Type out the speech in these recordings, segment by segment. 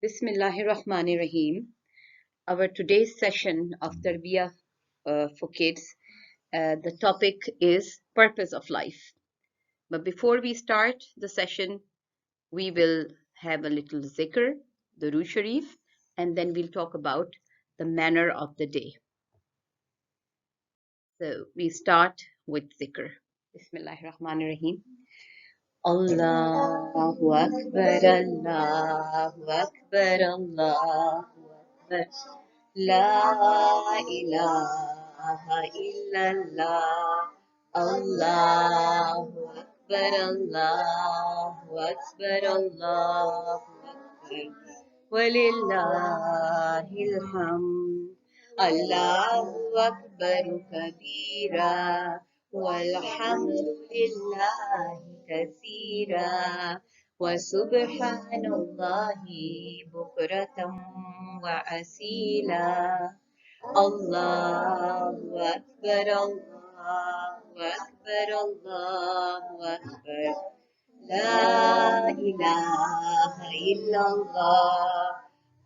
Bismillahirrahmanirrahim. Our today's session of Tarbiyah for Kids, the topic is Purpose of Life. But before we start the session, we will have a little zikr, the Durood Sharif, and then we'll talk about the manner of the day. So we start with zikr. Bismillahirrahmanirrahim. Allahu Akbar, Allahu Akbar, Allahu Akbar. La ilaha illallah. Allahu Akbar, Allahu Akbar, Allahu Akbar. Walillahil hamd. Allahu Akbar kabira. Walhamdulillahi kathira. وسبحان الله بكرة وأصيلا الله أكبر الله أكبر الله أكبر لا إله إلا الله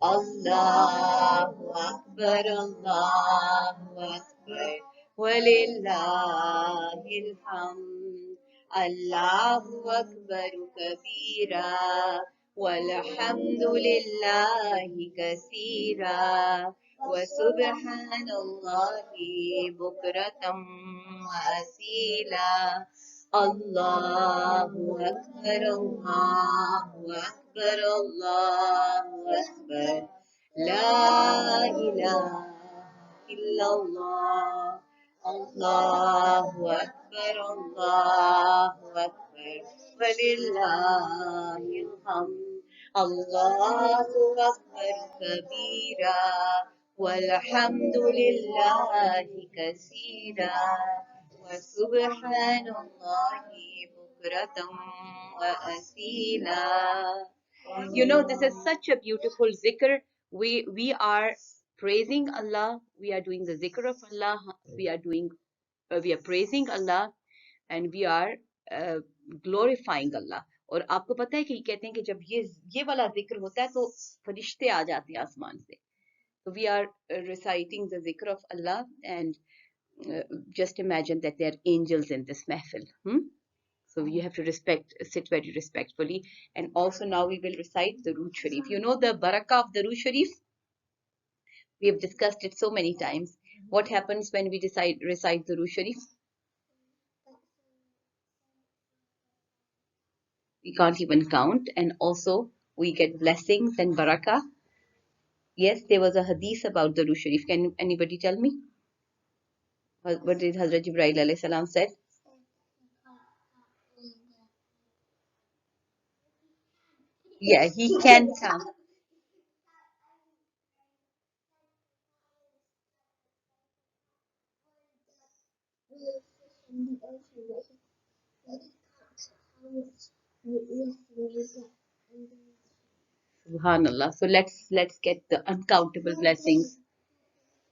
الله أكبر الله أكبر ولله الحمد الله أكبر كبيرا والحمد لله كثيرا وسبحان الله بكرة وأصيلا الله أكبر الله أكبر الله أكبر لا إله إلا الله الله أكبر الله أكبر ولله الحمد الله أكبر كبيرا والحمد لله كثيرا وسبحان الله بكرة وأصيلا. You know, this is such a beautiful zikr. We are praising Allah. We are doing the zikr of Allah. We are praising Allah, and we are glorifying Allah. और आपको पता है कि कहते हैं कि जब ये वाला जिक्र होता है तो फरिश्ते आ जाते हैं आसमान से. So we are reciting the zikr of Allah, and just imagine that there are angels in this mahfil. So you have to sit very respectfully. And also now we will recite the Durood Sharif. You know the barakah of the Durood Sharif? We have discussed it so many times. What happens when we recite the Durood Sharif? We can't even count. And also we get blessings and barakah. Yes, there was a hadith about the Durood Sharif. Can anybody tell me? What did Hazrat Jibreel alayhi salam said? Yeah, he can count. Subhanallah. So let's get the uncountable blessings.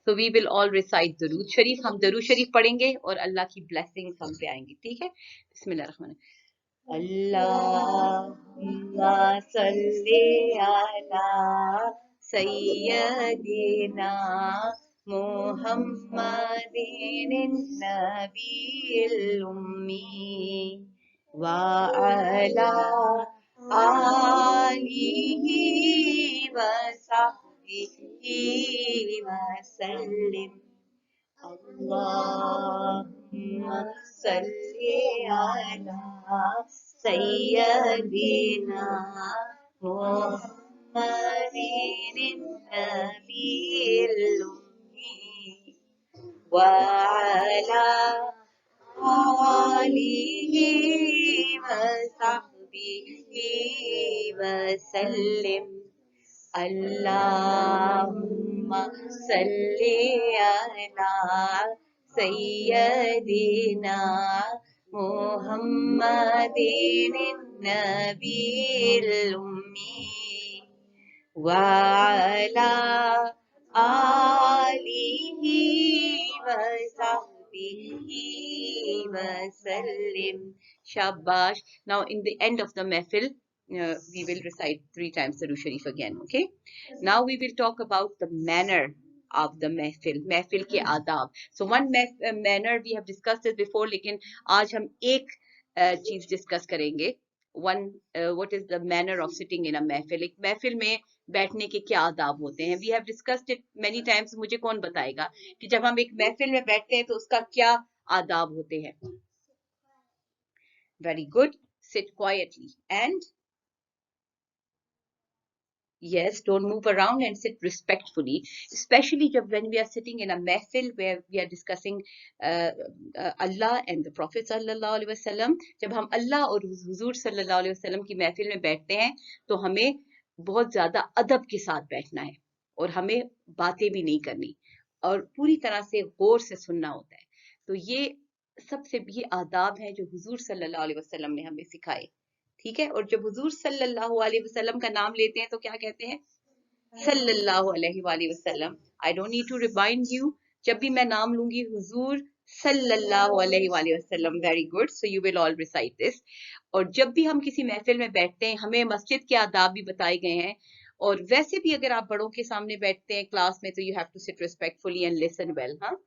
So we will all recite Durood Sharif. हम Durood Sharif पढ़ेंगे और अल्लाह की blessings हम पे आएंगी. ठीक है? बिस्मिल्लाहिर्रहमानिर्रहीम. Allahumma salli ala sayyidina Muhammadin nabiyil ummi wa ala alihi wa sahbihi wa sallim. Allahumma salli ala sayyidina Muhammadin nabiyil ummi wa ala alihi wa sahbihi wa sallim. Allahumma salli ala sayyidina Muhammadin nabiyil ummi wa ala alihi wa sahbihi wa sallim. Shabash. Now in the end of the mahfil, we will recite 3 times Durood Sharif again. Okay. Now we will talk about the manner of the महफिल के आदाब. So one manner we have discussed it before, लेकिन आज हम एक चीज discuss करेंगे. What is the manner of sitting in a महफिल. एक महफिल में बैठने के क्या आदाब होते हैं. We have discussed it many times. मुझे कौन बताएगा कि जब हम एक महफिल में बैठते हैं तो उसका क्या आदाब होते हैं. Very good. Sit quietly and yes, don't move around and sit respectfully, especially when we are sitting in a mehfil where we are discussing Allah and the Prophet sallallahu alaihi wasallam. जब हम अल्लाह और हुजूर सल्लल्लाहु अलैहि वसल्लम की महफिल में बैठते हैं तो हमें बहुत ज्यादा अदब के साथ बैठना है और हमें बातें भी नहीं करनी और पूरी तरह से गौर से सुनना होता है. तो ये सबसे ये आदाब हैं जो हुजूर सल्लल्लाहु अलैहि वसल्लम ने हमें सिखाए. ठीक है. और जब हुजूर सल्लल्लाहु अलैहि वसल्लम का नाम लेते हैं तो क्या कहते हैं. सल्लल्लाहु अलैहि वसल्लम. I don't need to remind you. जब भी मैं नाम लूंगी हुजूर सल्लल्लाहु अलैहि वसल्लम. Very good. So you will all recite this. और जब भी हम किसी महफिल में बैठते हैं हमें मस्जिद के आदाब भी बताए गए हैं. और वैसे भी अगर आप बड़ों के सामने बैठते हैं क्लास में तो you have to sit respectfully and listen well. हाँ.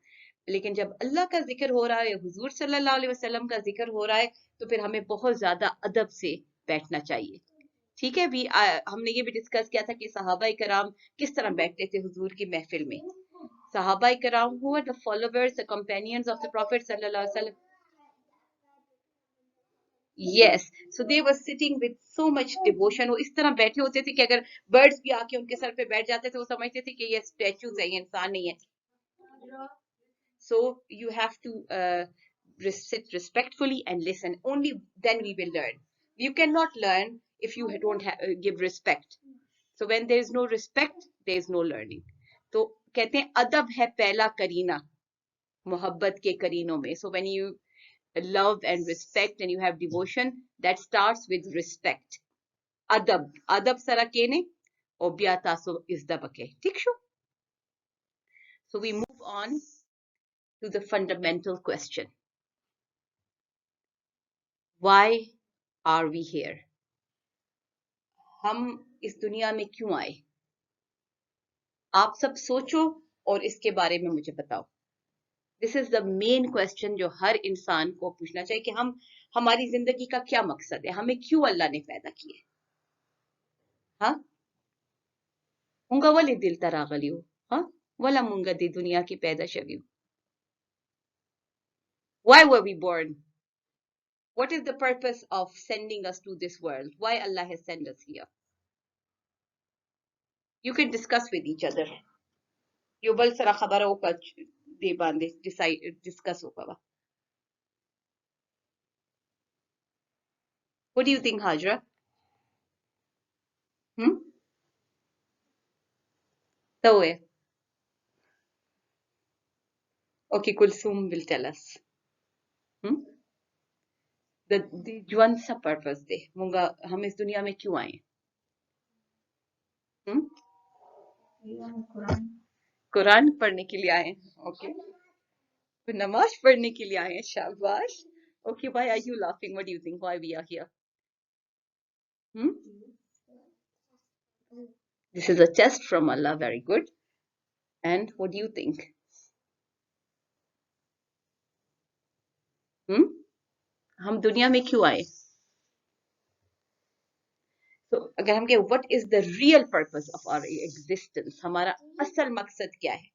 लेकिन जब अल्लाह का जिक्र हो रहा है, हुजूर सल्लल्लाहु अलैहि वसल्लम का जिक्र हो रहा है तो फिर हमें बहुत ज्यादा अदब से बैठना चाहिए. ठीक है. हमने ये भी डिस्कस किया था कि सहाबा कराम किस तरह बैठते थे हुजूर की महफिल में. सहाबा कराम who were the followers, the companions of the Prophet sallallahu alaihi wasallam. Yes, so they were sitting with so much devotion. वो इस तरह बैठे होते थे कि अगर birds भी आके उनके सर पे बैठ जाते थे वो समझते थे कि ये statues है, ये इंसान नहीं है. So you have to sit respectfully and listen. Only then we will learn. You cannot learn if you don't give respect. So when there is no respect, there is no learning. तो कहते हैं अदब है पहला करीना मोहब्बत के करीनों में. So when you love and respect and you have devotion, that starts with respect. adab sara kene obiata so izdabake. ठीक show. So we move on to the fundamental question. Why are we here? हम इस दुनिया में क्यों आए? आप सब सोचो और इसके बारे में मुझे बताओ. This is the main question जो हर इंसान को पूछना चाहिए कि हमारी जिंदगी का क्या मकसद है. हमें क्यों अल्लाह ने पैदा किया. हाँ. मुंगा वाले दिल तरागलियो. हाँ. वाला मुंगा दी दुनिया की पैदा शवियो. Why were we born? What is the purpose of sending us to this world? Why Allah has sent us here? You can discuss with each other. यो बल सरा खबर होगा दे बांधे discuss होगा. What do you think, Hajra? So okay, Kulsum will tell us. The ज्वन सा purpose दे. मुंगा हम इस दुनिया में क्यों आए. कुरान पढ़ने के लिए आए. ओके. नमाज पढ़ने के लिए आए. शाबाश. Okay, why are you laughing? What do you think? Why we are here? This is a test from Allah. Very good. And what do you think? हम दुनिया में क्यों आए. तो अगर हम कहें what is the real purpose of our existence, हमारा असल मकसद क्या है.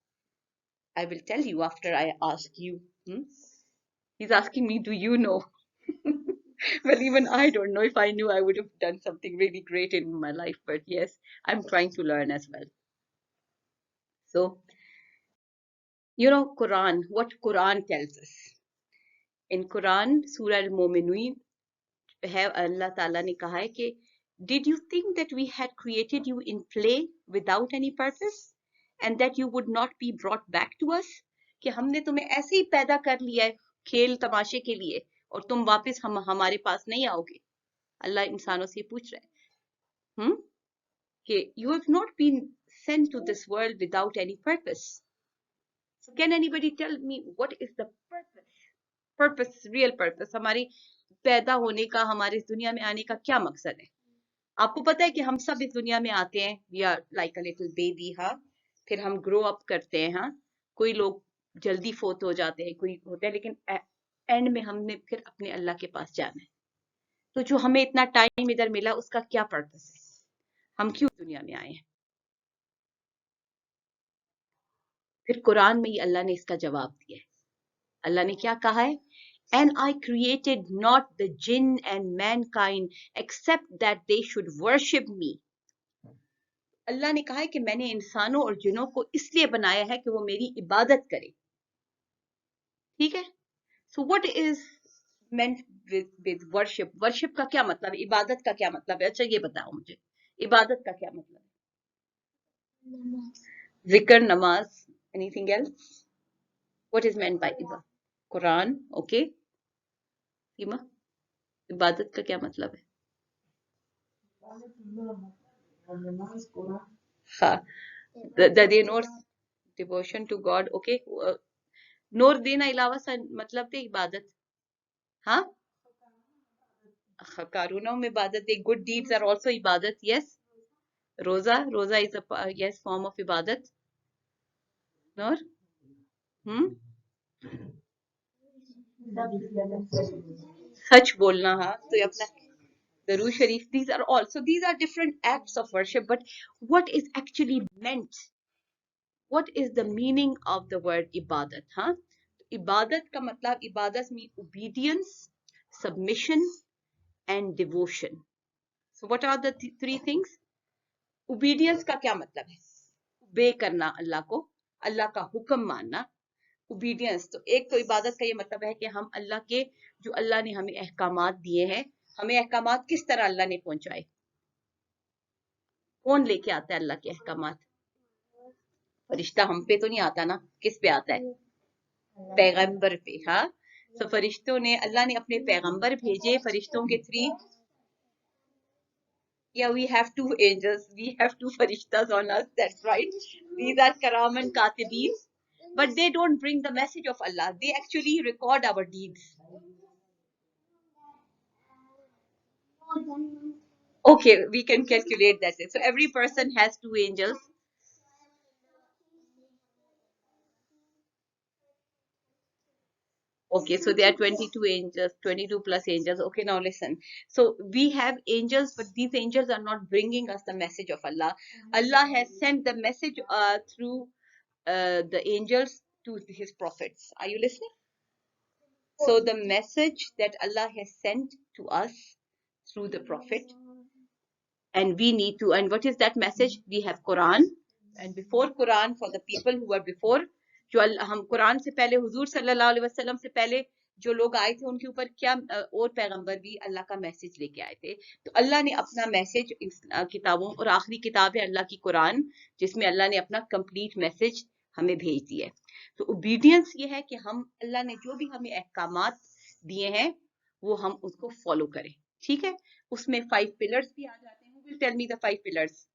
I will tell you after I ask you. He's asking me, do you know? Well, even I don't know. If I knew, I would have done something really great in my life. But yes, I'm trying to learn as well. So, you know, Quran, what Quran tells us. In Quran, Surah Al-Mu'minun, Allah Ta'ala ने कहा है कि did you think that we had created you in play without any purpose and that you would not be brought back to us? कि हमने तुम्हें ऐसे ही पैदा कर लिया है खेल तमाशे के लिए और तुम वापस हमारे पास नहीं आओगे. अल्लाह इंसानों से पूछ रहा है कि you have not been sent to this world without any purpose. So can anybody tell me what is the purpose, real purpose? हमारी पैदा होने का, हमारे इस दुनिया में आने का क्या मकसद है. आपको पता है कि हम सब इस दुनिया में आते हैं, we are like a little baby, हाँ, फिर हम ग्रो अप करते हैं, हाँ, कोई लोग जल्दी फोत हो जाते हैं, कोई होते हैं, लेकिन एंड में हमने फिर अपने अल्लाह के पास जाना है। तो जो हमें इतना टाइम इधर मिला उसका क्या पर्पस है, हम क्यों दुनिया में आए हैं? फिर कुरान में ही अल्लाह ने इसका जवाब दिया है। अल्लाह ने क्या कहा है? And I created not the jinn and mankind except that they should worship me. अल्लाह ने कहा है कि मैंने इंसानों और जिनों को इसलिए बनाया है कि वो मेरी इबादत करें। ठीक है? So what is meant with worship? Worship का क्या मतलब है? इबादत का क्या मतलब है? अच्छा ये बताओ मुझे, इबादत का क्या मतलब है? जिक्र, नमाज, anything else? What is meant by ibadat? Quran, okay? सीमा, इबादत का क्या मतलब है? हाँ, the Noor devotion to God, okay? नूर देना अलावा मतलब थे इबादत, हाँ, कारूनों में इबादत, the good deeds are also इबादत, yes. रोजा is a yes form of इबादत. नूर, सच बोलना, हाँ, तो ये अपना दरूद शरीफ, these are different acts of worship, but what is actually meant, what is the meaning of the word ibadat, हाँ? इबादत का मतलब, इबादत means obedience, submission and devotion. So what are the three things? Obedience का क्या मतलब है? obey करना अल्लाह को, अल्लाह का हुक्म मानना, obedience। तो एक तो इबादत का ये मतलब है कि हम अल्लाह के, जो अल्लाह ने हमें अहकामात दिए हैं, हमें अहकामात किस तरह अल्लाह ने पहुंचाए? कौन लेके आता है अल्लाह के अहकामात? फरिश्ता हम पे तो नहीं आता ना, किस पे आता है? पैगंबर पे, हाँ। तो फरिश्तों ने, अल्लाह ने अपने पैगंबर भेजे फरिश्तों के three. Yeah, we have two angels, we have two farishtas on us, that's right. These are karam and katibin, but they don't bring the message of Allah, they actually record our deeds. Okay, we can calculate that. So every person has two angels. Okay, so there are 22 angels, 22 plus angels. Okay, now listen. So we have angels, but these angels are not bringing us the message of Allah. Allah has sent the message through the angels to his prophets. Are you listening? So the message that Allah has sent to us through the prophet, and we need to, and what is that message? We have Quran, and before Quran, for the people who were before, जो हम कुरान से पहले, हुजूर सल्लल्लाहु अलैहि वसल्लम से पहले जो लोग आए थे, उनके ऊपर क्या और पैगंबर भी अल्लाह का मैसेज लेके आए थे। तो अल्लाह ने अपना मैसेज किताबों, और आखिरी किताब है अल्लाह की कुरान, जिसमें अल्लाह ने अपना कंप्लीट मैसेज हमें भेज दिया है। तो ओबीडियंस ये है कि हम, अल्लाह ने जो भी हमें अहकामात दिए हैं वो हम उसको फॉलो करें। ठीक है, उसमें 5 पिलर्स भी आ जाते हैं। Who will tell me the 5 pillars?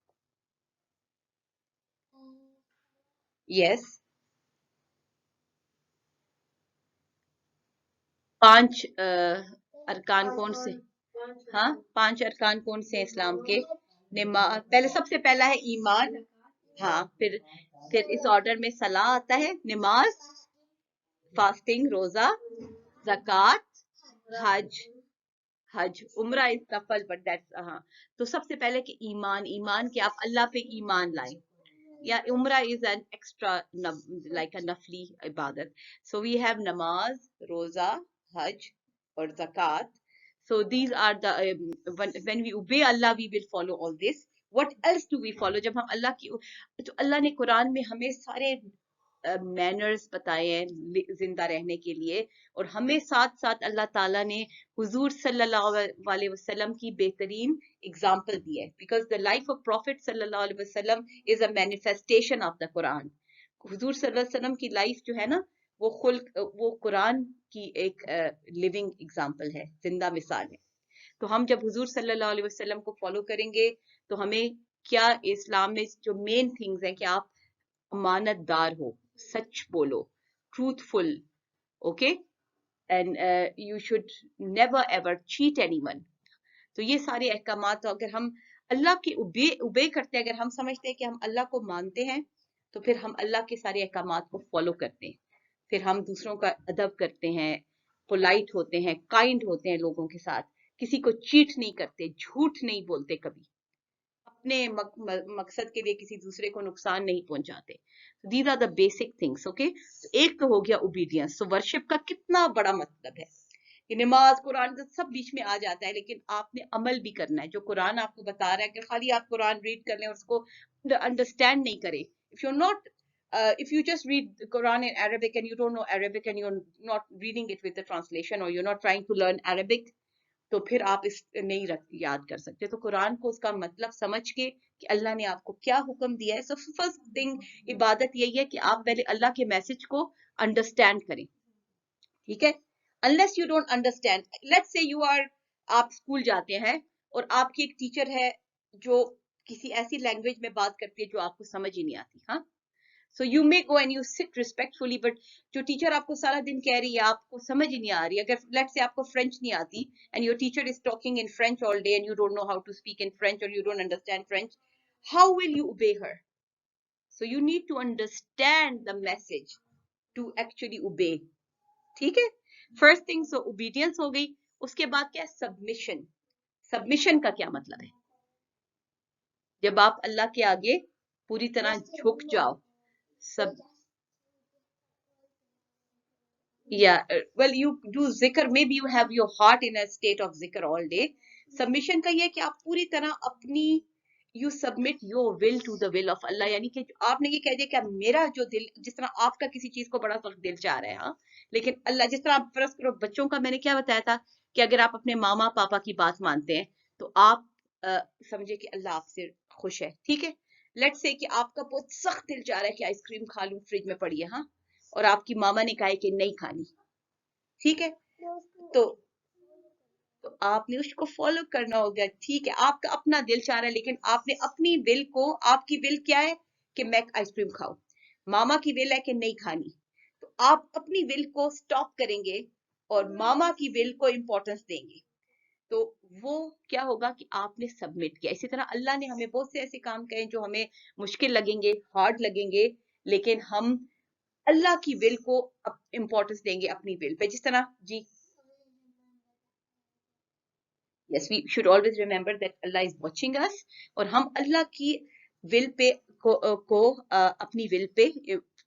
Yes. 5 अरकान कौन से? हाँ, 5 अरकान कौन से हैं इस्लाम के? नमाज, पहले सबसे पहला है ईमान, हाँ, फिर इस ऑर्डर में सलाह आता है, नमाज, फास्टिंग, रोजा, ज़कात, हज, उम्रा इज नफल, बट दैट्स, हाँ। तो सबसे पहले कि ईमान कि आप अल्लाह पे ईमान लाएं, या उम्रा is an extra like a nafli ibadat. So we have namaz, roza, hajj or zakat. So these are the when we obey Allah we will follow all this. What else do we follow? जब हम अल्लाह की, तो अल्लाह ने कुरान में हमें सारे manners बताए हैं जिंदा रहने के लिए, और हमें साथ साथ अल्लाह ताला ने हुजूर सल्लल्लाहु अलैहि वसल्लम की बेहतरीन एग्जाम्पल दी है, because the life of profit सल्लल्लाहु अलैहि वसल्लम is a manifestation of the Quran. हुजूर सल्लल्लाहु अलैहि वसल्लम की लाइफ जो है ना, वो कुरान की एक लिविंग एग्जाम्पल है, जिंदा मिसाल है। तो हम जब हुजूर सल्लल्लाहु अलैहि वसल्लम को फॉलो करेंगे तो हमें क्या, इस्लाम में जो मेन थिंग्स है कि आप अमानतदार हो, सच बोलो, truthful, okay, and you should never ever cheat anyone. तो ये सारे अहकामात, तो अगर हम अल्लाह की उबे करते हैं। अगर हम समझते हैं कि हम अल्लाह को मानते हैं तो फिर हम अल्लाह के सारे अहकामात को फॉलो करते हैं, फिर हम दूसरों का अदब करते हैं, पोलाइट होते हैं, काइंड होते हैं लोगों के साथ, किसी को चीट नहीं करते, झूठ नहीं बोलते, कभी अपने मकसद के लिए किसी दूसरे को नुकसान नहीं पहुंचाते। These are the basic things. Okay, एक तो हो गया ओबीडियंस। सो वर्शिप का कितना बड़ा मतलब है कि नमाज कुरान तो सब बीच में आ जाता है, लेकिन आपने अमल भी करना है। जो कुरान आपको बता रहा है कि खाली आप कुरान रीड कर लें और उसको अंडरस्टैंड नहीं करें, if you not if you just read the Quran in Arabic and you don't know Arabic and you're not reading it with the translation or you're not trying to learn Arabic, तो फिर आप इस नहीं याद कर सकते। तो कुरान को उसका मतलब समझ के कि अल्लाह ने आपको क्या हुक्म दिया है। सो फर्स्ट थिंग इबादत यही है कि आप पहले अल्लाह के मैसेज को अंडरस्टैंड करें, ठीक है। Unless you don't understand, let's say you are, आप स्कूल जाते हैं और आपकी एक टीचर है जो किसी ऐसी लैंग्वेज में बात करती है जो आपको समझ ही नहीं आती, हाँ। So you may go and you sit respectfully, but जो टीचर आपको सारा दिन कह रही है आपको समझ ही नहीं आ रही। अगर लेट्स से आपको फ्रेंच नहीं आती and your teacher is talking in French all day and you don't know how to speak in French or you don't understand French, how will you obey her? So you need to understand the message to actually obey, ठीक है। First thing so obedience हो गई। उसके बाद क्या है? Submission. Submission का क्या मतलब है? जब आप अल्लाह के आगे पूरी तरह झुक जाओ। सब well, you do zikr, maybe you have your heart in a state of zikr all day. Submission का ये कि आप पूरी तरह अपनी you submit your will to the will of Allah, यानी कि आपने ये कह दिया कि मेरा जो दिल, जिस तरह आपका किसी चीज को बड़ा सख्त दिल चाह रहा है, हाँ, लेकिन अल्लाह, जिस तरह आप फर्ज करो बच्चों का मैंने क्या बताया था कि अगर आप अपने मामा पापा की बात मानते हैं तो आप समझे कि अल्लाह आपसे खुश है, ठीक है। लेट्स से कि आपका बहुत सख्त दिल चाह रहा है कि आइसक्रीम खा लूं, फ्रिज में पड़ी है, हाँ, और आपकी मामा ने कहा है कि नहीं खानी, ठीक है। तो आपने उसको फॉलो करना होगा, ठीक है। आपका अपना दिल चाह रहा है लेकिन आपने अपनी विल को, आपकी विल क्या है कि मैं आइसक्रीम खाऊं, मामा की विल है कि नहीं खानी, तो आप अपनी विल को स्टॉप करेंगे और मामा की विल को इंपॉर्टेंस देंगे। तो वो क्या होगा कि आपने सबमिट किया। इसी तरह अल्लाह ने हमें बहुत से ऐसे काम कहे जो हमें मुश्किल लगेंगे, हार्ड लगेंगे, लेकिन हम अल्लाह की विल को इंपॉर्टेंस देंगे अपनी विल पे। जिस तरह जी, yes, we should always remember that Allah is watching us, और हम अल्लाह की विल पे को अपनी विल पे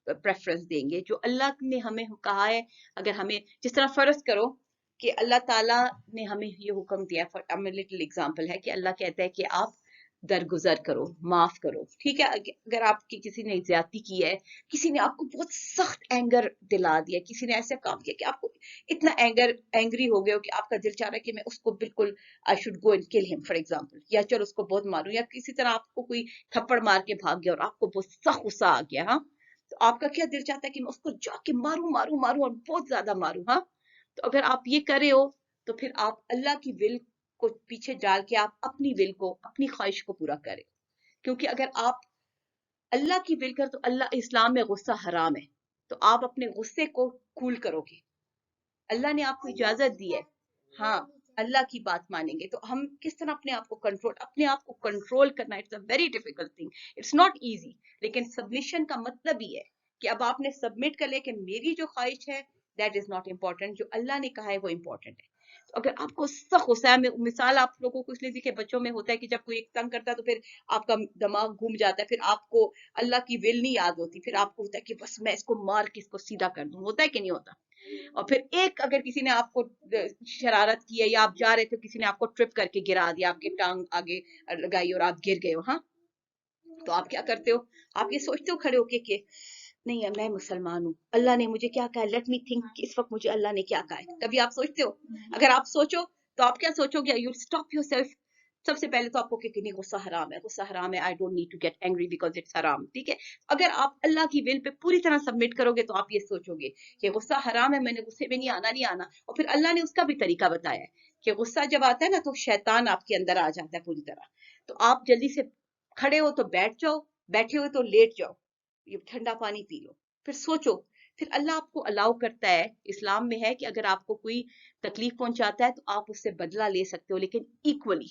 प्रेफरेंस देंगे। जो अल्लाह ने हमें कहा है, अगर हमें, जिस तरह फर्ज करो कि अल्लाह ताला ने हमें ये हुक्म दिया, फॉर लिटिल एग्जांपल है कि अल्लाह कहता है कि आप दरगुजर करो, माफ करो, ठीक है। अगर आपकी किसी ने ज्यादती की है, किसी ने आपको बहुत सख्त एंगर दिला दिया, किसी ने ऐसा काम किया कि आपको इतना एंग्री हो गए हो कि आपका दिल चाह रहा है कि मैं उसको बिल्कुल, I should go and kill him for example, या चलो उसको बहुत मारूं, या किसी तरह आपको कोई थप्पड़ मार के भाग गया और आपको बहुत सख्त गुस्सा आ गया, हाँ, तो आपका क्या दिल चाहता है कि मैं उसको जाके मारूं मारूं मारूं और बहुत ज्यादा मारूं, हाँ। तो अगर आप ये कर रहे हो तो फिर आप अल्लाह की विल को पीछे डाल के आप अपनी विल को, अपनी ख्वाहिश को पूरा करें। क्योंकि अगर आप अल्लाह की विल कर, तो अल्लाह, इस्लाम में गुस्सा हराम है, तो आप अपने गुस्से को कूल करोगे। अल्लाह ने आपको इजाजत दी है, हाँ, अल्लाह की बात मानेंगे। तो हम किस तरह अपने आप को कंट्रोल करना, it's a very difficult thing, it's not easy. लेकिन सबमिशन का मतलब ही है कि अब आपने सबमिट कर लिया कि मेरी जो ख्वाहिश है दैट इज नॉट इम्पोर्टेंट, जो अल्लाह ने कहा है वो इम्पोर्टेंट है। तो अगर आपको सख्त गुस्सा है, मिसाल आप लोगों को इसलिए के बच्चों में होता है कि जब कोई एक तंग करता है तो फिर आपका दिमाग घूम जाता है, फिर आपको अल्लाह की विल नहीं याद होती, फिर आपको होता है कि बस मैं इसको मार के इसको सीधा कर दूं, होता है कि नहीं होता। और फिर एक, अगर किसी ने आपको शरारत की है या आप जा रहे थे, किसी ने आपको ट्रिप करके गिरा दिया, आपकी टांग आगे लगाई और आप गिर गए हो, हाँ, तो आप क्या करते हो? आप ये सोचते हो खड़े होके कि नहीं है, मैं मुसलमान हूँ, अल्लाह ने मुझे क्या कहा, लेट मी थिंक कि इस वक्त मुझे अल्लाह ने क्या कहा है। कभी आप सोचते हो? अगर आप सोचो तो आप क्या सोचोगे? You stop yourself. सबसे पहले तो आपको कि नहीं, गुस्सा हराम है, गुस्सा हराम है, I don't need to get angry because it's हराम, ठीक है। अगर आप अल्लाह की विल पे पूरी तरह सबमिट करोगे तो आप ये सोचोगे कि गुस्सा हराम है, मैंने गुस्से में नहीं आना, नहीं आना। और फिर अल्लाह ने उसका भी तरीका बताया है कि गुस्सा जब आता है ना तो शैतान आपके अंदर आ जाता है पूरी तरह। तो आप जल्दी से खड़े हो तो बैठ जाओ, बैठे हो तो लेट जाओ, ये ठंडा पानी पी लो, फिर सोचो। फिर अल्लाह आपको अलाउ करता है, इस्लाम में है कि अगर आपको कोई तकलीफ पहुंचाता है तो आप उससे बदला ले सकते हो, लेकिन इक्वली।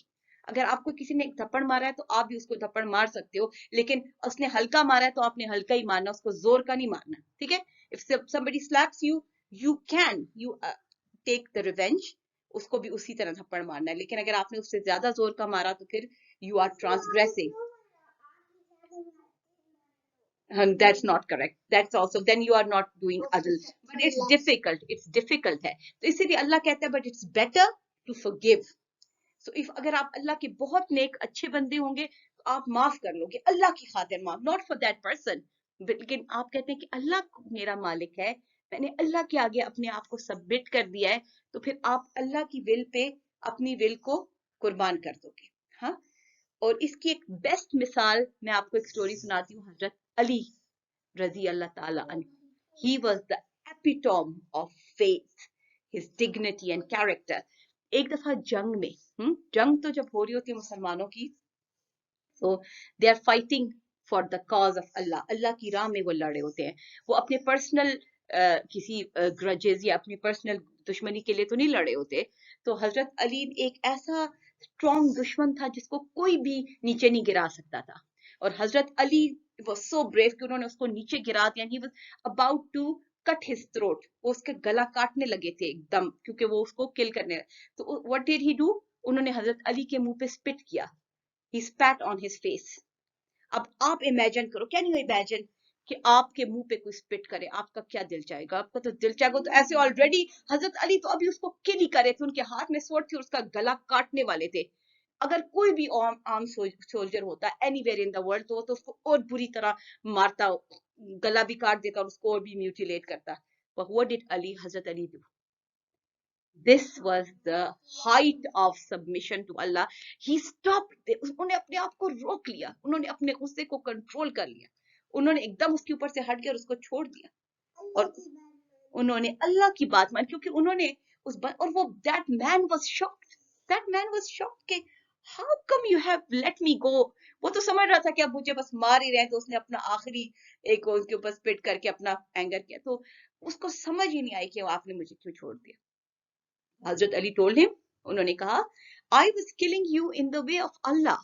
अगर आपको किसी ने एक थप्पड़ मारा है तो आप भी उसको थप्पड़ मार सकते हो, लेकिन उसने हल्का मारा है तो आपने हल्का ही मारना, उसको जोर का नहीं मारना, ठीक है? If somebody slaps you, you can take the revenge, उसको भी उसी तरह थप्पड़ मारना है, लेकिन अगर आपने उससे ज्यादा जोर का मारा तो फिर you are transgressing. That's not correct. That's also, then you are not doing adl. But it's difficult. It's difficult है. तो इसीलिए अल्लाह कहता है, but it's better to forgive. So if अगर आप अल्लाह के बहुत नेक अच्छे बंदे होंगे तो आप माफ कर लोगे अल्लाह की खातिर, माफ, not for that person. लेकिन आप कहते हैं कि अल्लाह मेरा मालिक है, मैंने अल्लाह के आगे अपने आप को सबमिट कर दिया है, तो फिर आप अल्लाह की विल पे अपनी विल को कुर्बान कर दोगे. हाँ, और इसकी एक बेस्ट मिसाल मैं आपको एक स्टोरी सुनाती हूँ. हजरत अली रजी अल्लाह ताला अन्हु, he was the epitome of faith, his dignity and character. एक दफा जंग में, जंग तो जब हो रही होती है मुसलमानों की, so they are fighting for the cause of Allah, अल्लाह की राह में वो लड़े होते हैं. वो अपने पर्सनल किसी ग्रजेस या अपनी पर्सनल दुश्मनी के लिए तो नहीं लड़े होते. तो हजरत अली एक ऐसा स्ट्रॉन्ग दुश्मन था जिसको कोई भी नीचे नहीं गिरा सकता था, और हजरत अली was so brave कि उन्होंने उसको नीचे गिरा दिया. he was about to cut his throat, वो उसके गला काटने लगे थे एकदम, क्योंकि वो उसको किल करने. तो what did he do? उन्होंने हजरत अली के मुंह पे स्पिट किया. he spat on his face. अब आप इमेजिन करो, कैन यू इमेजिन कि आपके मुंह पे कोई स्पिट करे, आपका क्या दिल चाहेगा? आपका तो दिल चाहेगा, तो ऐसे ऑलरेडी हजरत अली तो अभी उसको किल ही करे थे, उनके हाथ में स्वॉर्ड थे और उसका गला काटने वाले थे. अगर कोई भी आर्म सोल्जर होता एनीवेयर इन द वर्ल्ड तो वो तो उसको और बुरी तरह मारता, गला भी काट देता और उसको और भी म्यूटिलेट करता. But what did Hazrat Ali do? This was the height of submission to Allah. He stopped. उन्होंने अपने आप को रोक लिया, उन्होंने अपने गुस्से को कंट्रोल कर लिया, उन्होंने एकदम उसके ऊपर से हट गया और उसको छोड़ दिया, और उन्होंने अल्लाह की बात मानी, क्योंकि उन्होंने और वो that man was shocked कि how come you have let me go. वो तो समझ रहा था कि अब मुझे बस मार ही रहे हैं, तो उसने अपना आखिरी एक उनके ऊपर स्पिट करके अपना एंगर किया, तो उसको समझ ही नहीं आई कि आपने मुझे क्यों छोड़ दिया. Hazrat Ali told him, उन्होंने कहा, I was killing you in the way of Allah,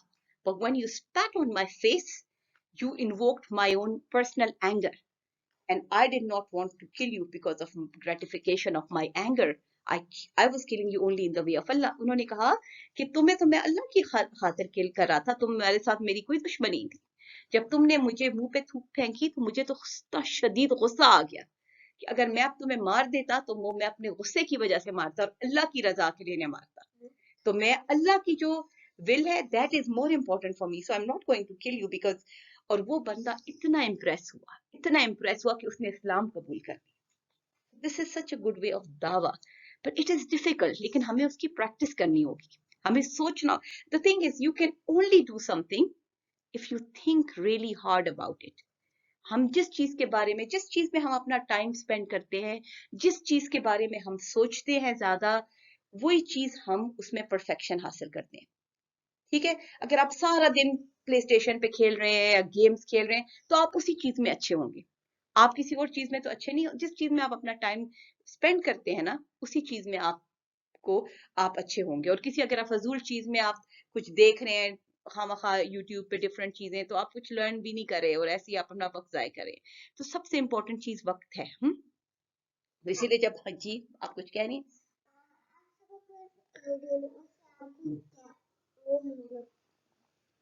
but when you spat on my face, you invoked my own personal anger, and I did not want to kill you because of gratification of my anger. I was killing you only in the way of Allah. उन्होंने कहा कि तुम्हें तो मैं अल्लाह की खातिर किल कर रहा था, तुम्हारे साथ मेरी कोई दुश्मनी नहीं थी. जब तुमने मुझे मुंह पे थूक फेंकी तो मुझे तो शदीद गुस्सा आ गया कि अगर मैं अब तुम्हें मार देता तो वो मैं अपने गुस्से की वजह से मारता और अल्लाह की रजा के लिए नहीं मारता. तो मैं अल्लाह की जो विल है, that is more important for me, so I am not going to kill you because. और वो बंदा इतना इम्प्रेस हुआ कि उसने इस्लाम कबूल कर लिया. This is such a good way of दावा, बट इट इज डिफिकल्ट. लेकिन हमें उसकी प्रैक्टिस करनी होगी, हमें सोचना. The thing is, you can only do something if you think really hard about it. हम जिस चीज के बारे में, जिस चीज में हम अपना टाइम स्पेंड करते हैं, जिस चीज के बारे में हम सोचते हैं ज्यादा, वही चीज हम उसमें परफेक्शन हासिल करते हैं. ठीक है, अगर आप सारा दिन प्ले स्टेशन पे खेल रहे हैं या गेम्स खेल रहे हैं तो आप उसी चीज में अच्छे होंगे, आप किसी और चीज में तो अच्छे नहीं. जिस चीज में आप अपना टाइम स्पेंड करते हैं ना, उसी चीज में आप अच्छे होंगे. और किसी, अगर आप फजूल चीज में आप कुछ देख रहे हैं, खामखा यूट्यूब पे डिफरेंट चीजें, तो आप कुछ लर्न भी नहीं करे और ऐसे ही आप अपना वक्त जाया करें. तो सबसे इंपॉर्टेंट चीज वक्त है. तो इसीलिए जब, जी आप कुछ कह रही हैं?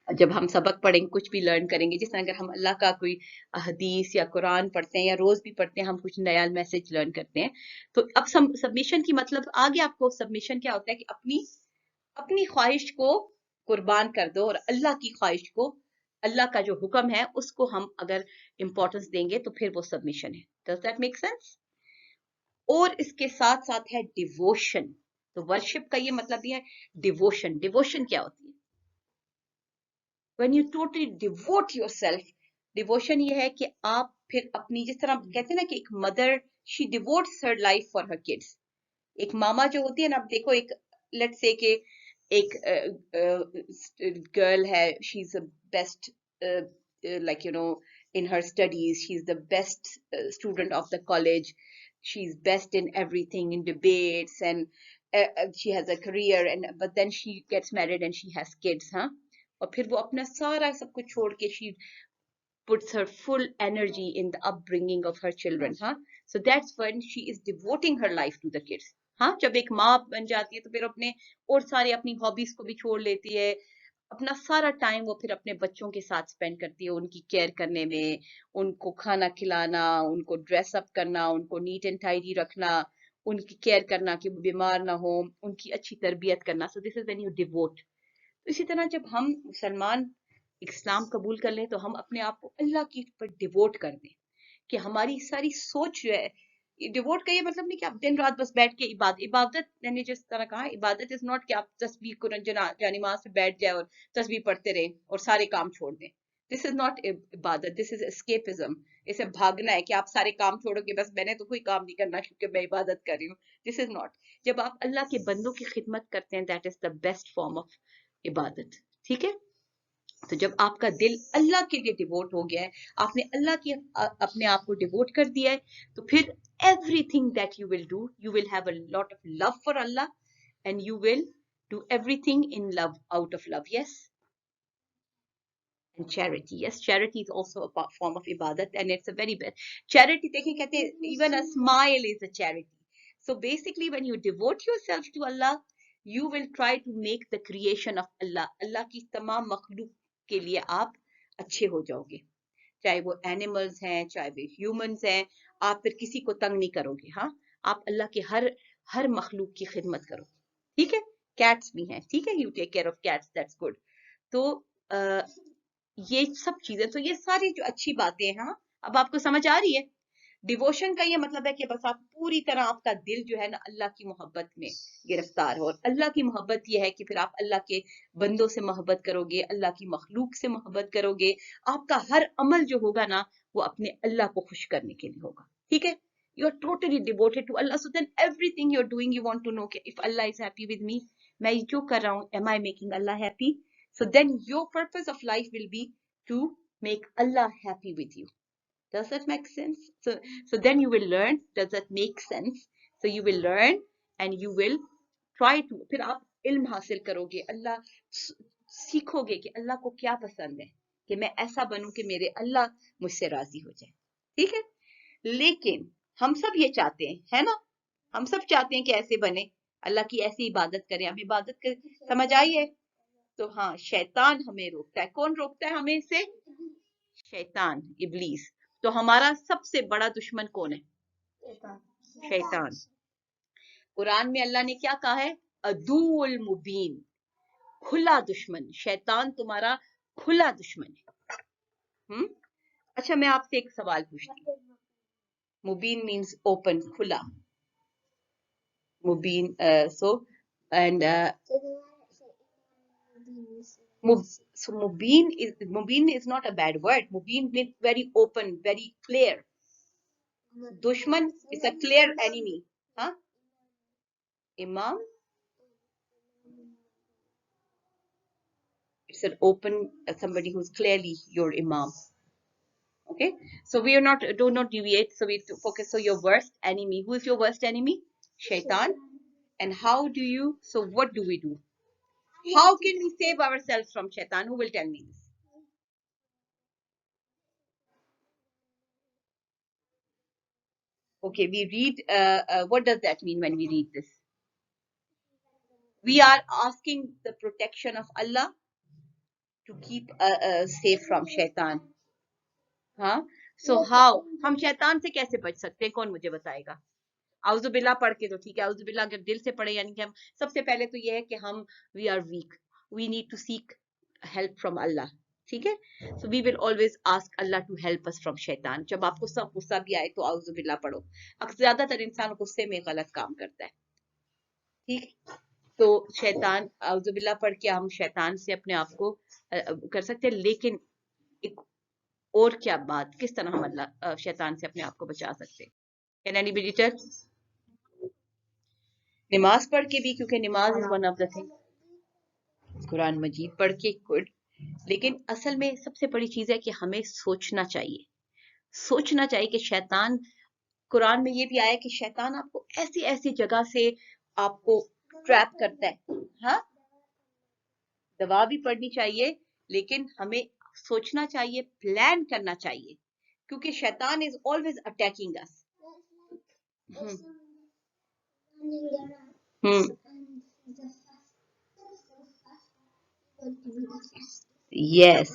जब हम सबक पढ़ेंगे, कुछ भी लर्न करेंगे, जिस अगर हम अल्लाह का कोई हदीस या कुरान पढ़ते हैं या रोज भी पढ़ते हैं, हम कुछ नया मैसेज लर्न करते हैं. तो अब सबमिशन की मतलब आ गया आपको. सबमिशन क्या होता है कि अपनी ख्वाहिश को कुर्बान कर दो और अल्लाह की ख्वाहिश को, अल्लाह का जो हुक्म है उसको हम अगर इंपॉर्टेंस देंगे तो फिर वो सबमिशन है. Does that make sense? और इसके साथ साथ है डिवोशन. तो वर्शिप का ये मतलब ये है डिवोशन. डिवोशन क्या होती है? When you totally devote yourself, devotion ये है कि आप फिर अपनी, जिस तरह कहते हैं ना कि एक mother, she devotees her life for her kids. एक मामा जो होती है ना, आप देखो, एक लेट्स से कि एक गर्ल है, she is the best, like in her studies, she's the best student of the college, she's best in everything, in debates and she has a career and but then she gets married and she has kids, हाँ, और फिर वो अपना सारा सब कुछ छोड़ के she puts her full energy in the upbringing of her children, हाँ, so that's when she is devoting her life to the kids, हाँ, जब एक माँ बन जाती है तो फिर अपने और सारे अपनी हॉबीज को भी छोड़ लेती है, अपना सारा टाइम वो फिर अपने बच्चों के साथ स्पेंड करती है, उनकी केयर करने में, उनको खाना खिलाना, उनको ड्रेस अप करना, उनको नीट एंड टाइडी रखना, उनकी केयर करना कि वो बीमार ना हो, उनकी अच्छी तरबियत करना, so this is when you devote. तो इसी तरह जब हम मुसलमान इस्लाम कबूल कर लें तो हम अपने आप को अल्लाह की पर डिवोट कर दें, कि हमारी सारी सोच जो है, डिवोट का ये मतलब नहीं कि आप दिन रात बस बैठ के इबादत मैंने जिस तरह कहा, इबादत इज नॉट कि आप तस्बीह कुरान नमाज पे बैठ जाए और तस्बीह पढ़ते रहे और सारे काम छोड़ दें, दिस इज नॉट इबादत, दिस इज एस्केपिज्म, इसे भागना है कि आप सारे काम छोड़ोगे, बस मैंने तो कोई काम नहीं करना क्योंकि मैं इबादत कर रही हूँ, दिस इज नॉट। जब आप अल्लाह के बंदों की खिदमत करते हैं, that is the best form of इबादत, ठीक है। तो जब आपका दिल अल्लाह के लिए डिवोट हो गया है, आपने अल्लाह की अपने आप को डिवोट कर दिया है, तो फिर everything that you will do, you will have a lot of love for Allah and you will do everything in love, out of love, yes. And charity, yes, charity is also a form of ibadat and it's a very best charity, dekhiye kehte hain even a smile is a charity. So basically when you devote yourself to Allah, you will try to make the creation of Allah, Allah की तमाम मखलूक के लिए आप अच्छे हो जाओगे, चाहे वो एनिमल्स हैं चाहे वो ह्यूमंस हैं, आप फिर किसी को तंग नहीं करोगे, हाँ, आप अल्लाह के हर मखलूक की खिदमत करोगे, ठीक है। कैट्स भी हैं, ठीक है, you take care of cats, that's good. तो ये सब चीजें, तो ये सारी जो अच्छी बातें हैं, हाँ, अब आपको समझ आ रही है। डिवोशन का ये मतलब है कि बस आप पूरी तरह आपका दिल जो है ना अल्लाह की मोहब्बत में गिरफ्तार हो, और अल्लाह की मोहब्बत ये है कि फिर आप अल्लाह के बंदों से मोहब्बत करोगे, अल्लाह की मखलूक से मोहब्बत करोगे, आपका हर अमल जो होगा ना वो अपने अल्लाह को खुश करने के लिए होगा, ठीक है। You are totally devoted to Allah, so then everything you are doing you want to know कि if Allah is happy with me, मैं जो कर रहा हूँ, am I making Allah happy, so then your purpose of life will be to make Allah happy with you. Does that make sense? So then you will learn, does that make sense? So you will learn and you will try to, फिर आप इल्म हासिल करोगे, अल्लाह सीखोगे कि अल्लाह को क्या पसंद है, कि मैं ऐसा बनूं कि मेरे अल्लाह मुझसे राजी हो जाए, ठीक है। लेकिन हम सब ये चाहते हैं, है ना, हम सब चाहते हैं कि ऐसे बने, अल्लाह की ऐसी इबादत करें, हम इबादत कर, समझ आई है। तो हाँ, शैतान हमें रोकता है, कौन रोकता है हमें से? शैतान, इब्लीस। तो हमारा सबसे बड़ा दुश्मन कौन है? शैतान। कुरान में अल्लाह ने क्या कहा है? अदुउल मुबीन, खुला दुश्मन, शैतान तुम्हारा खुला दुश्मन है। अच्छा, मैं आपसे एक सवाल पूछती हूँ, मुबीन मीन्स ओपन, खुला, मुबीन, so and so mubin is not a bad word. Mubin means very open, very clear. Dushman is a clear enemy, huh? Imam, it's an open, somebody who's clearly your imam. Okay, so we are not, do not deviate, so we focus. So your worst enemy, who is your worst enemy? Shaitan. And how do you, so what do we do? How can we save ourselves from shaitan? Who will tell me this? Okay, we read, what does that mean when we read this? We are asking the protection of Allah to keep safe from shaitan. हाँ, so how? हम शैतान से कैसे बच सकते हैं? कौन मुझे बताएगा? आउज़ुबिल्लाह पढ़ के तो ठीक है, आउज़ुबिल्लाह अगर दिल से पढ़े, यानी कि हम सबसे पहले तो ये है कि हम we are weak, we need to seek help from Allah, ठीक है। So we will always ask Allah to help us from शैतान। जब आपको सब गुस्सा भी आए तो आउज़ुबिल्लाह पढ़ो, अक्सर ज्यादातर इंसान गुस्से में गलत काम करता है, ठीक। तो शैतान, आउज़ुबिल्लाह पढ़ के हम शैतान से अपने आप को कर सकते हैं। लेकिन एक और क्या बात, किस तरह हम अल्लाह शैतान से अपने आप को बचा सकते हैं? Can anybody tell? नमाज पढ़ के भी, क्योंकि नमाज is one of the thing, Quran मजीद पढ़ के गुड, लेकिन असल में सबसे बड़ी चीज है कि हमें सोचना चाहिए, सोचना चाहिए कि शैतान, कुरान में ये भी आया कि शैतान आपको ऐसी ऐसी जगह से आपको ट्रैप करता है। हाँ, दवा भी पड़नी चाहिए, लेकिन हमें सोचना चाहिए, प्लान करना चाहिए, क्योंकि शैतान is always attacking us. Yes,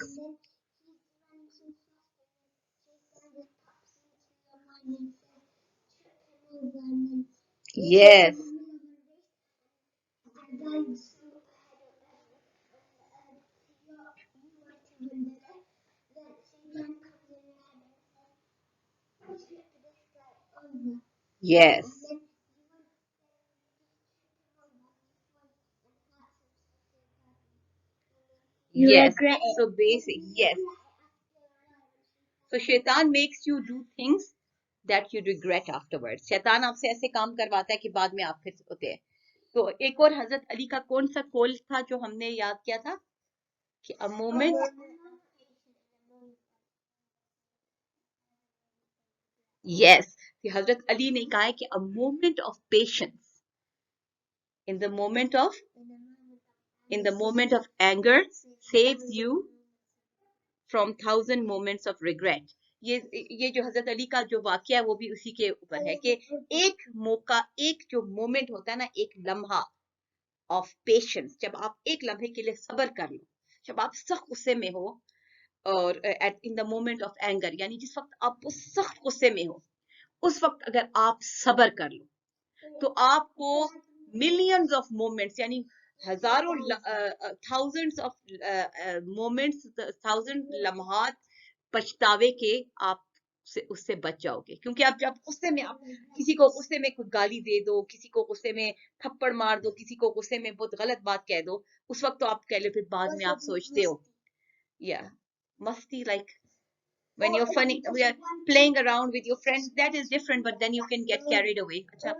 yes, yes, yes. So basic, yes. So शैतान makes you do things that you regret afterwards. शैतान आपसे ऐसे काम करवाता है कि बाद में आप फिर होते हैं। तो एक और हजरत अली का कौन सा कौल था जो हमने याद किया था कि a moment, yes, कि हजरत अली ने कहा है कि a moment of patience in the moment of anger saves you from 1,000 moments of regret. ये जो हजरत अली का जो वाकया है वो भी उसी के ऊपर है कि एक मौका, एक जो मोमेंट होता है ना, एक लम्हा ऑफ पेशेंस, जब आप एक लम्हे के लिए सब्र कर लो, जब आप सख्त गुस्से में हो, और in the moment of anger, यानी जिस वक्त आप उस सख्त गुस्से में हो, उस वक्त अगर आप सब्र कर लो तो आपको मिलियंस ऑफ मोमेंट्स, यानी हजारों थाउजेंड्स ऑफ मोमेंट्स, 1,000 लम्हात पछतावे के आप उससे बच जाओगे। क्योंकि आप जब गुस्से में, आप किसी को गुस्से में कुछ गाली दे दो, किसी को गुस्से में थप्पड़ मार दो, किसी को गुस्से में बहुत गलत बात कह दो, उस वक्त तो आप कह लो, फिर बाद में आप सोचते हो, या मस्ती, like when you're funny, we are playing around with your friends, that is different, but then you can get carried away. अच्छा,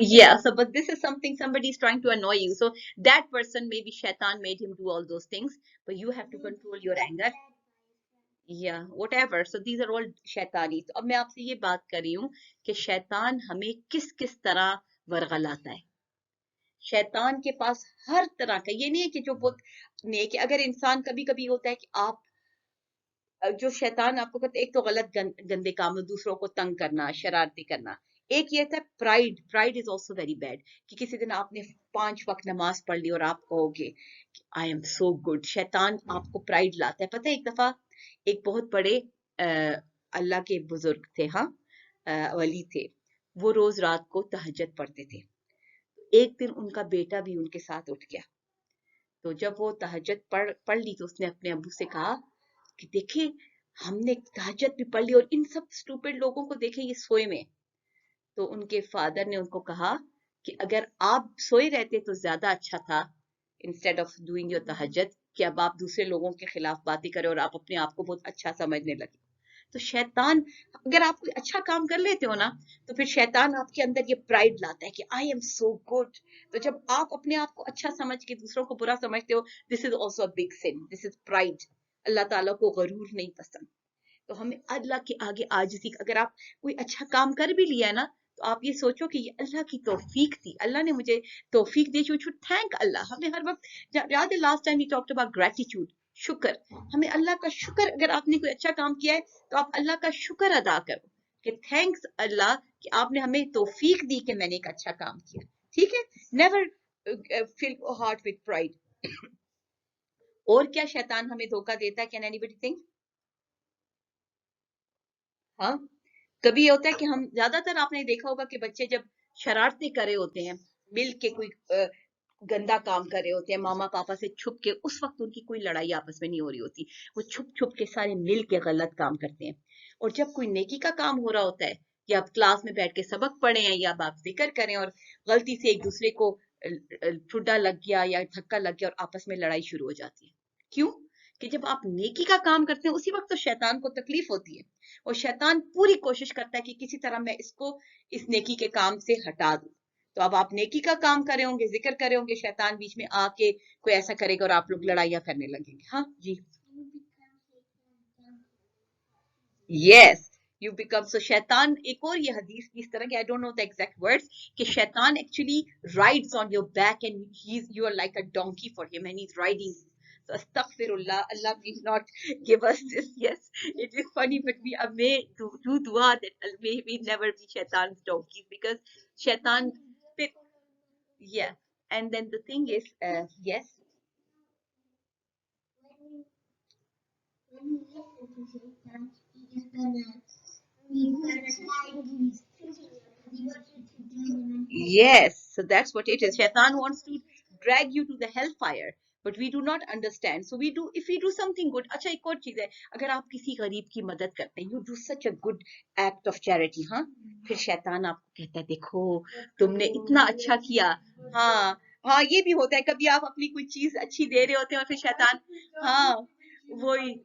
yeah, so but this is something somebody is trying to annoy you, so that person, maybe shaitan made him do all those things, but you have to control your anger. Yeah, whatever, so these are all शैतानी। तो अब मैं आपसे ये बात कर रही हूँ कि शैतान हमें किस किस तरह वरगलाता है। शैतान के पास हर तरह का, ये नहीं है कि जो बहुत नेक है, अगर इंसान कभी कभी होता है कि आप, जो शैतान आपको कहते, एक तो गलत गंदे काम, दूसरों को तंग करना, शरारती करना। एक ये था pride, pride is also very bad, कि किसी दिन आपने 5 वक्त नमाज पढ़ ली और आप कहोगे आई एम सो गुड। शैतान आपको प्राइड लाता है। पता है, एक दफा एक बहुत बड़े अल्लाह के बुजुर्ग थे, हाँ, वली थे, वो रोज रात को तहज्जुद पढ़ते थे। एक दिन उनका बेटा भी उनके साथ उठ गया, तो जब वो तहज्जुद पढ़ ली तो उसने अपने अब्बू से कहा कि देखे, हमने तहज्जुद भी पढ़ ली और इन सब स्टूपिड लोगों को देखे ये सोए में। तो उनके फादर ने उनको कहा कि अगर आप सोए रहते तो ज्यादा अच्छा था, इंस्टेड ऑफ डूइंग योर तहज्जुद, कि अब आप दूसरे लोगों के खिलाफ बातें करें और आप अपने आप को बहुत अच्छा समझने लगे। तो शैतान, अगर आप कोई अच्छा काम कर लेते हो ना, तो फिर शैतान आपके अंदर ये प्राइड लाता है कि आई एम सो गुड। तो जब आप अपने आप को अच्छा समझ के दूसरों को बुरा समझते हो, this is also a big sin, this is pride. अल्लाह ताला को गरूर नहीं पसंद। तो हमें अल्लाह के आगे आजिज़ी, अगर आप कोई अच्छा काम कर भी लिया ना, तो आप ये सोचो कि ये अल्लाह की तौफीक थी, अल्लाह ने मुझे तौफीक दी, यू शुड थैंक अल्लाह। हमें हर वक्त, याद है last time we talked about gratitude, शुक्र। हमें अल्लाह का शुक्र, अगर आपने कोई अच्छा काम किया है तो आप अल्लाह का शुक्र अदा करो कि थैंक्स अल्लाह कि आपने हमें तौफीक दी कि मैंने एक अच्छा काम किया। ठीक है, never fill heart with pride. और क्या शैतान हमें धोखा देता है? Can anybody think? हाँ, कभी ये होता है कि हम, ज्यादातर आपने देखा होगा कि बच्चे जब शरारतें कर रहे होते हैं, मिल के कोई गंदा काम कर रहे होते हैं, मामा पापा से छुप के, उस वक्त उनकी कोई लड़ाई आपस में नहीं हो रही होती, वो छुप छुप के सारे मिल के गलत काम करते हैं। और जब कोई नेकी का काम हो रहा होता है, या आप क्लास में बैठ के सबक पढ़े हैं, या आप जिक्र करें और गलती से एक दूसरे को ठुड्डा लग गया या धक्का लग गया और आपस में लड़ाई शुरू हो जाती है। क्यों? कि जब आप नेकी का काम करते हैं, उसी वक्त तो शैतान को तकलीफ होती है, और शैतान पूरी कोशिश करता है कि किसी तरह मैं इसको इस नेकी के काम से हटा दूं। तो अब आप नेकी का काम कर रहे होंगे, जिक्र कर रहे होंगे, शैतान बीच में आके कोई ऐसा करेगा और आप लोग लड़ाइयां करने लगेंगे। हाँ जी, Yes, you become so शैतान एक और ये हदीस की इस तरह के I don't know the exact words कि शैतान actually rides on your back and you are like a donkey for him and he's riding. So astaghfirullah, Allah may not give us this. Yes, it is funny, but we are made to do dua that may we never be shaitan's donkeys because shaitan. Yeah, and then the thing is, yes. Yes, so that's what it is. Shaitan wants to drag you to the hellfire, but we do not understand. So we do, if we do something good. अच्छा एक और चीज है, अगर आप किसी गरीब की मदद करते हैं, you do such a good act of charity, हाँ, फिर शैतान आपको कहता है, देखो तुमने इतना अच्छा किया, हाँ हाँ, ये भी होता है, कभी आप अपनी कोई चीज अच्छी दे रहे होते हैं और फिर शैतान, हाँ, वही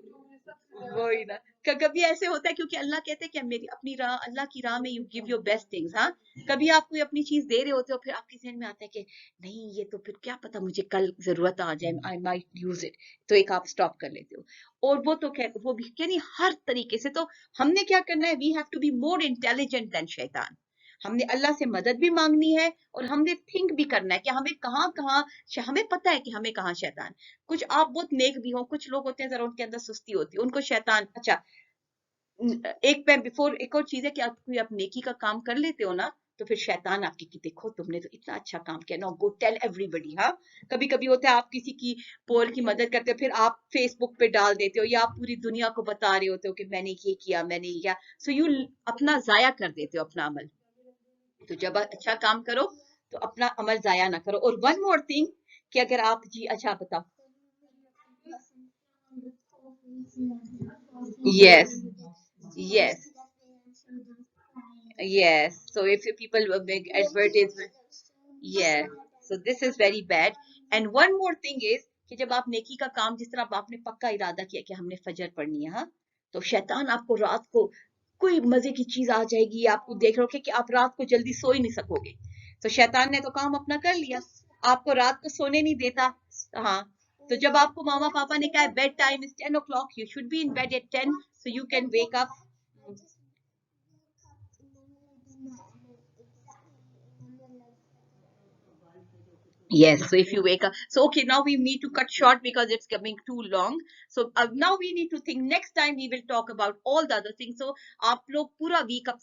वही ना, कभी ऐसे होता है, क्योंकि अल्लाह कहते हैं कि मेरी अपनी राह, अल्लाह की राह में you give your best things, हाँ, कभी आप कोई अपनी चीज दे रहे होते हो, फिर आपके जहन में आता है कि नहीं, ये तो फिर क्या पता मुझे कल जरूरत आ जाए, आई माइट यूज इट, तो एक आप स्टॉप कर लेते हो। और वो तो वो भी यानी हर तरीके से, तो हमने क्या करना है, we have to be more intelligent than शैतान। हमने अल्लाह से मदद भी मांगनी है और हमने थिंक भी करना है कि हमें कहाँ कहाँ, हमें पता है कि हमें कहाँ शैतान, कुछ आप बहुत नेक भी हो, कुछ लोग होते हैं जरा उनके अंदर सुस्ती होती है, उनको शैतान, अच्छा एक पे बिफोर एक और चीज है कि आप कोई आप नेकी का काम कर लेते हो ना, तो फिर शैतान आपकी कि देखो तुमने तो इतना अच्छा काम किया ना, गो टेल एवरीबडी, हाँ, कभी कभी होता है आप किसी की पोर की मदद करते हो, फिर आप फेसबुक पे डाल देते हो या आप पूरी दुनिया को बता रहे होते हो कि मैंने ये किया, मैंने ये किया, सो यू अपना जाया कर देते हो अपना अमल। तो जब अच्छा काम करो तो अपना अमल जाया ना करो। और वन मोर थिंग कि अगर आप, जी अच्छा बताओ। Yes, yes, yes. So if you people were big advertisement, yeah. So this is very bad. And one more thing is कि जब आप नेकी का काम, जिस तरह आपने पक्का इरादा किया कि हमने फजर पढ़नी है, हाँ, तो शैतान आपको रात को कोई मजे की चीज आ जाएगी, आपको देख रहे हो कि आप रात को जल्दी सो ही नहीं सकोगे, तो शैतान ने तो काम अपना कर लिया, आपको रात को सोने नहीं देता, हाँ, तो जब आपको मामा पापा ने कहा bed time is 10 o'clock, you should be in bed at 10 so you can wake up. Yes, so if you wake up, so okay, now we need to cut short because it's coming too long. So now we need to think. Next time we will talk about all the other things. So आप लोग पूरा week अब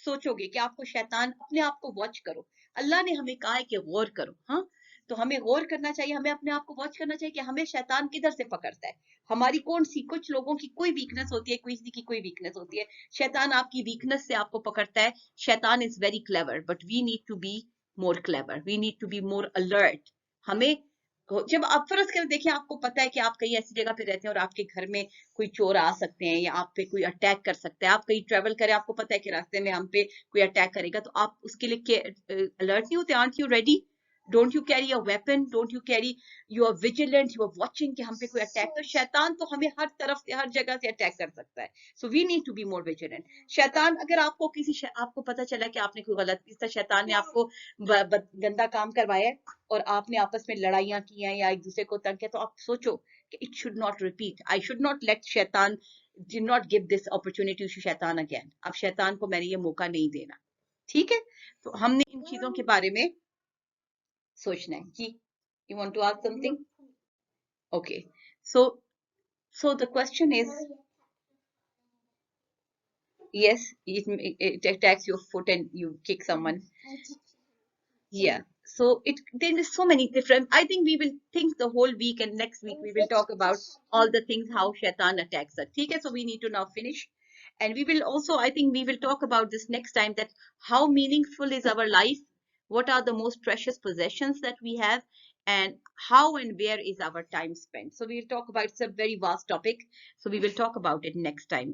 सोचोगे कि आपको शैतान, अपने आप को वॉच करो। अल्लाह ने हमें कहा है कि गौर करो, हाँ, तो हमें गौर करना चाहिए, हमें अपने आप को वॉच करना चाहिए कि हमें शैतान किधर से पकड़ता है, हमारी कौन सी, कुछ लोगों की कोई वीकनेस होती है, किसी की कोई वीकनेस होती है, शैतान आपकी वीकनेस से आपको पकड़ता है। शैतान is very clever, but we need to be more clever, we need to be more alert. हमें जब आप फर्ज कर देखिए, आपको पता है कि आप कहीं ऐसी जगह पे रहते हैं और आपके घर में कोई चोर आ सकते हैं या आप पे कोई अटैक कर सकता है, आप कहीं ट्रेवल करें, आपको पता है कि रास्ते में हम पे कोई अटैक करेगा, तो आप उसके लिए अलर्ट नहीं होते, aren't you ready, don't you carry a weapon, don't you carry, you are vigilant, you are watching कि हम पे कोई अटैक, तो शैतान तो हमें हर तरफ से हर जगह से अटैक कर सकता है, so we need to be more vigilant. शैतान अगर आपको आपको पता चला कि आपने कोई गलत, इस तरह शैतान ने आपको गंदा काम करवाया है और आपने आपस में लड़ाइयां की हैं या एक दूसरे को तंग किया, तो आप सोचो कि it should not repeat, I should not let शैतान, did not give this opportunity to शैतान again, अब शैतान को मैंने ये मौका नहीं देना, ठीक है, तो हमने इन चीजों के बारे में सोचना है जी। You want to ask something? Okay, so the question is, yes, it attacks your foot and you kick someone. Yeah, so it, there is so many different, I think we will think the whole week and next week we will talk about all the things how shaitan attacks us, okay, so we need to now finish, and we will also, I think we will talk about this next time, that how meaningful is our life, what are the most precious possessions that we have, and how and where is our time spent. So we'll talk about, it's a very vast topic, so we will talk about it next time.